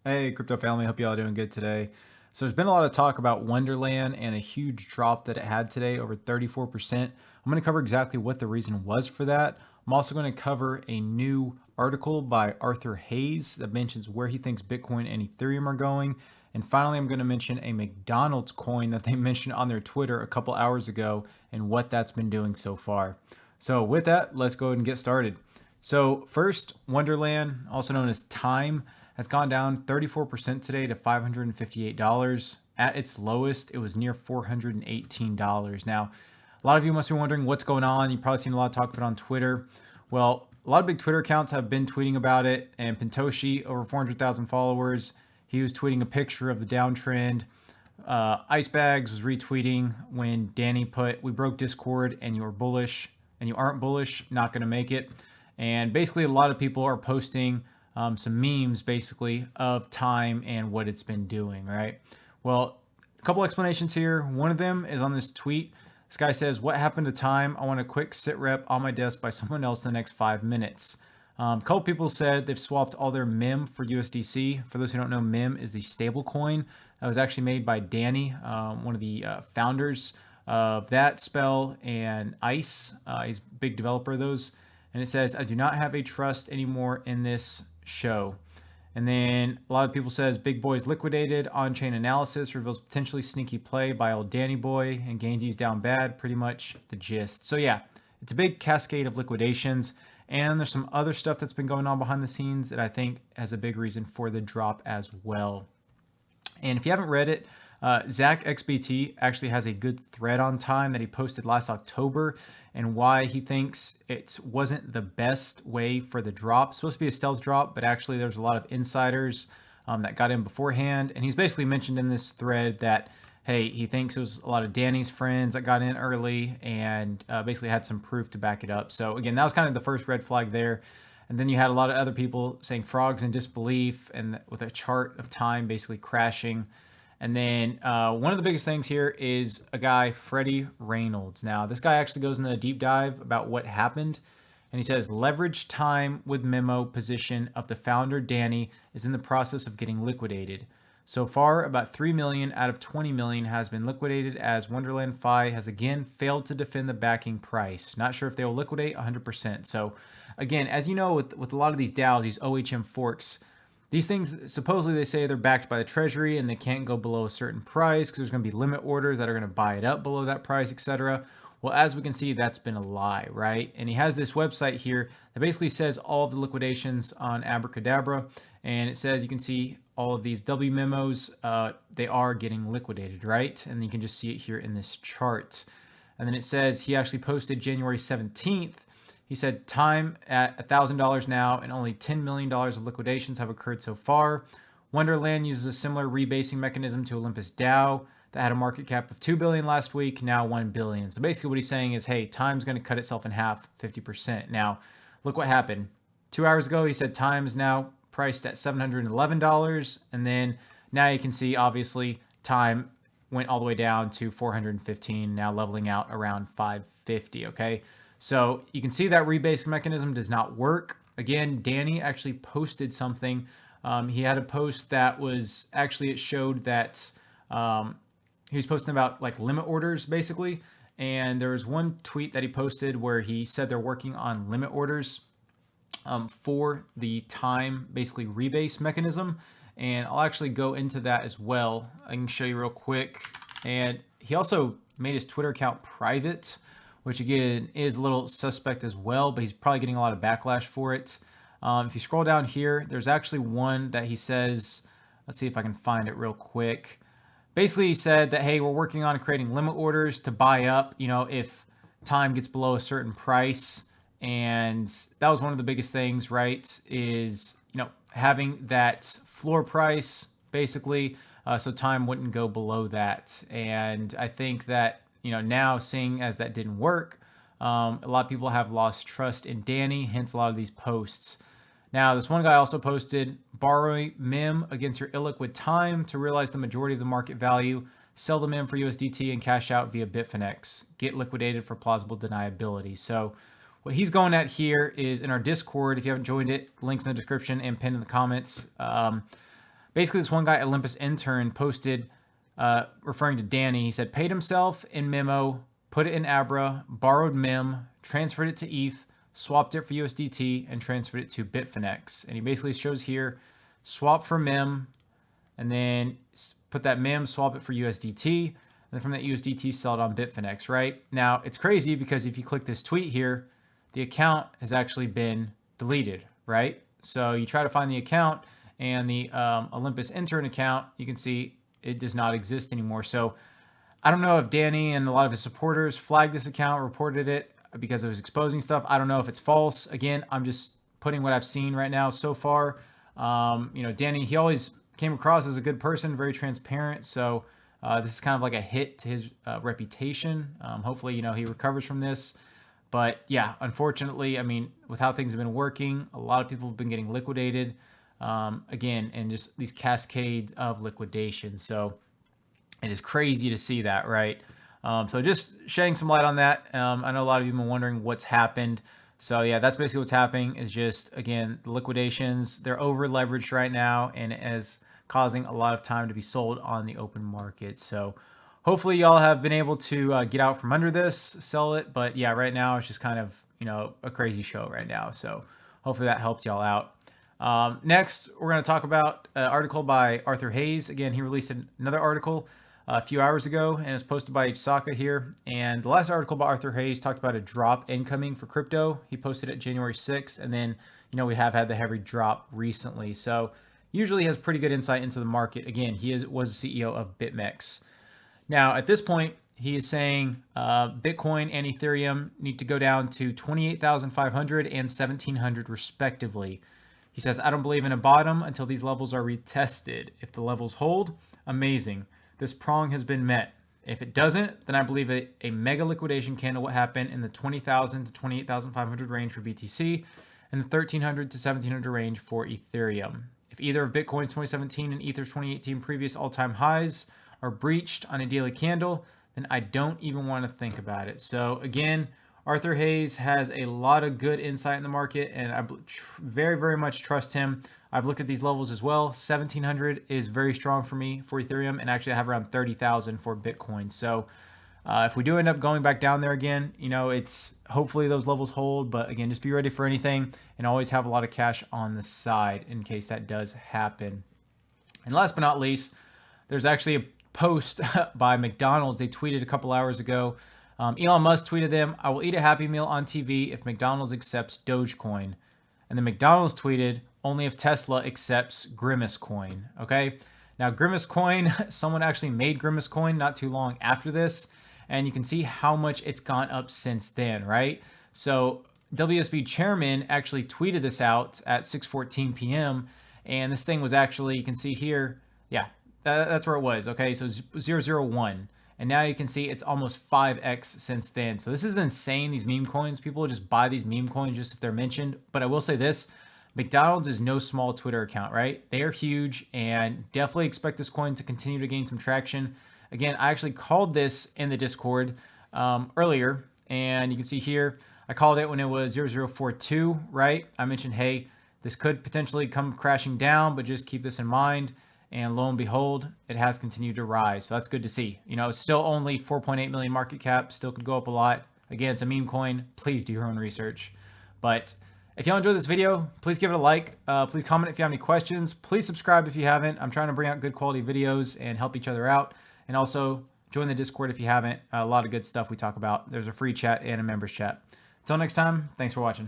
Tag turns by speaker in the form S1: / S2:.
S1: Hey, crypto family. Hope you all doing good today. So there's been a lot of talk about Wonderland and a huge drop that it had today, over 34%. I'm going to cover exactly what the reason was for that. I'm also going to cover a new article by Arthur Hayes that mentions where he thinks Bitcoin and Ethereum are going. And finally, I'm going to mention a McDonald's coin that they mentioned on their Twitter a couple hours ago and what that's been doing so far. So with that, let's go ahead and get started. So first, Wonderland, also known as Time, has gone down 34% today to $558. At its lowest, it was near $418. Now, a lot of you must be wondering what's going on. You've probably seen a lot of talk of it on Twitter. Well, a lot of big Twitter accounts have been tweeting about it, and Pintoshi, over 400,000 followers, he was tweeting a picture of the downtrend. Icebags was retweeting when Danny put, "We broke Discord and you are bullish and you aren't bullish, not going to make it." And basically, a lot of people are posting some memes basically of Time and what it's been doing, right? Well, a couple explanations here. One of them is on this tweet. This guy says, "What happened to Time? I want a quick sit rep on my desk by someone else in the next 5 minutes." A couple people said they've swapped all their MIM for USDC. For those who don't know, MIM is the stable coin that was actually made by Danny, one of the founders of that spell and ICE. He's a big developer of those. And it says, "I do not have a trust anymore in this show." And then a lot of people says Big Boy's liquidated. On-chain analysis reveals potentially sneaky play by old Danny Boy, and Gainesy's down bad. Pretty much the gist. So yeah, it's a big cascade of liquidations. And there's some other stuff that's been going on behind the scenes that I think has a big reason for the drop as well. And if you haven't read it, Zach XBT actually has a good thread on Time that he posted last October and why he thinks it wasn't the best way for the drop. It's supposed to be a stealth drop, but actually there's a lot of insiders that got in beforehand. And he's basically mentioned in this thread that, hey, he thinks it was a lot of Danny's friends that got in early and basically had some proof to back it up. So again, that was kind of the first red flag there. And then you had a lot of other people saying frogs in disbelief and with a chart of Time basically crashing. And then one of the biggest things here is a guy, Freddie Reynolds. Now, this guy actually goes into a deep dive about what happened. And he says, "Leverage Time with memo position of the founder, Danny, is in the process of getting liquidated. So far, about 3 million out of 20 million has been liquidated as Wonderland Fi has again failed to defend the backing price. Not sure if they will liquidate 100%. So again, as you know, with a lot of these DAOs, these OHM forks, these things, supposedly they say they're backed by the treasury and they can't go below a certain price because there's going to be limit orders that are going to buy it up below that price, etc. Well, as we can see, that's been a lie, right? And he has this website here that basically says all of the liquidations on Abracadabra. And it says you can see all of these W memos, they are getting liquidated, right? And you can just see it here in this chart. And then it says he actually posted January 17th. He said Time at $1,000 now and only $10 million of liquidations have occurred so far. Wonderland uses a similar rebasing mechanism to Olympus DAO that had a market cap of $2 billion last week, now $1 billion. So basically what he's saying is, hey, Time's going to cut itself in half, 50%. Now, look what happened. 2 hours ago, he said Time is now priced at $711. And then now you can see, obviously, Time went all the way down to 415, now leveling out around 550, okay? So you can see that rebasing mechanism does not work. Again, Danny actually posted something. He had a post that was actually, it showed that he was posting about like limit orders basically. And there was one tweet that he posted where he said they're working on limit orders for the Time basically rebase mechanism. And I'll actually go into that as well. I can show you real quick. And he also made his Twitter account private, which again is a little suspect as well, but he's probably getting a lot of backlash for it. If you scroll down here, there's actually one that he says, let's see if I can find it real quick. Basically, he said that, hey, we're working on creating limit orders to buy up, if Time gets below a certain price. And that was one of the biggest things, right, is, having that floor price, basically, so Time wouldn't go below that. And I think that, now seeing as that didn't work, a lot of people have lost trust in Danny, hence a lot of these posts. Now, this one guy also posted, "Borrowing MIM against your illiquid Time to realize the majority of the market value. Sell the MIM for USDT and cash out via Bitfinex. Get liquidated for plausible deniability." So what he's going at here is in our Discord. If you haven't joined it, links in the description and pinned in the comments. basically this one guy, Olympus intern, posted referring to Danny. He said, paid himself in memo, put it in Abra, borrowed MEM, transferred it to ETH, swapped it for USDT, and transferred it to Bitfinex. And he basically shows here, swap for MEM, and then put that MEM, swap it for USDT, and then from that USDT, sell it on Bitfinex, right? Now, it's crazy because if you click this tweet here, the account has actually been deleted, right? So you try to find the account, and the Olympus intern account, you can see it does not exist anymore. So I don't know if Danny and a lot of his supporters flagged this account, reported it because it was exposing stuff. I don't know if it's false. Again, I'm just putting what I've seen right now so far. Danny, he always came across as a good person, very transparent. So this is kind of like a hit to his reputation. Hopefully, he recovers from this. But yeah, unfortunately, I mean, with how things have been working, a lot of people have been getting liquidated. Again, and just these cascades of liquidation. So it is crazy to see that, right? So just shedding some light on that. I know a lot of you have been wondering what's happened. So yeah, that's basically what's happening is just, again, the liquidations, they're over leveraged right now and it is causing a lot of time to be sold on the open market. So hopefully y'all have been able to get out from under this, sell it. But yeah, right now it's just kind of, a crazy show right now. So hopefully that helped y'all out. Next, we're going to talk about an article by Arthur Hayes. Again, he released another article a few hours ago, and it's posted by Saka here. And the last article by Arthur Hayes talked about a drop incoming for crypto. He posted it January 6th, and then, we have had the heavy drop recently. So usually has pretty good insight into the market. Again, he was the CEO of BitMEX. Now, at this point, he is saying Bitcoin and Ethereum need to go down to 28,500 and 1,700 respectively. He says, I don't believe in a bottom until these levels are retested. If the levels hold, amazing. This prong has been met. If it doesn't, then I believe a mega liquidation candle will happen in the 20,000 to 28,500 range for BTC and the 1,300 to 1,700 range for Ethereum. If either of Bitcoin's 2017 and Ether's 2018 previous all-time highs are breached on a daily candle, then I don't even want to think about it. So again, Arthur Hayes has a lot of good insight in the market, and I very, very much trust him. I've looked at these levels as well. 1,700 is very strong for me for Ethereum, and actually I have around 30,000 for Bitcoin. So if we do end up going back down there again, it's hopefully those levels hold. But again, just be ready for anything and always have a lot of cash on the side in case that does happen. And last but not least, there's actually a post by McDonald's. They tweeted a couple hours ago. Elon Musk tweeted them, I will eat a Happy Meal on TV if McDonald's accepts Dogecoin. And then McDonald's tweeted, only if Tesla accepts Grimace coin. Okay. Now, Grimace coin, someone actually made Grimace coin not too long after this. And you can see how much it's gone up since then, right? So WSB chairman actually tweeted this out at 6:14 p.m. And this thing was actually, you can see here, yeah, that's where it was. Okay. So 001. And now you can see it's almost 5x since then. So this is insane, these meme coins. People just buy these meme coins just if they're mentioned. But I will say this, McDonald's is no small Twitter account, right? They are huge and definitely expect this coin to continue to gain some traction. Again, I actually called this in the Discord earlier. And you can see here, I called it when it was 0042, right? I mentioned, hey, this could potentially come crashing down, but just keep this in mind. And lo and behold, it has continued to rise. So that's good to see. It's still only 4.8 million market cap. Still could go up a lot. Again, it's a meme coin. Please do your own research. But if y'all enjoyed this video, please give it a like. Please comment if you have any questions. Please subscribe if you haven't. I'm trying to bring out good quality videos and help each other out. And also join the Discord if you haven't. A lot of good stuff we talk about. There's a free chat and a members chat. Until next time, thanks for watching.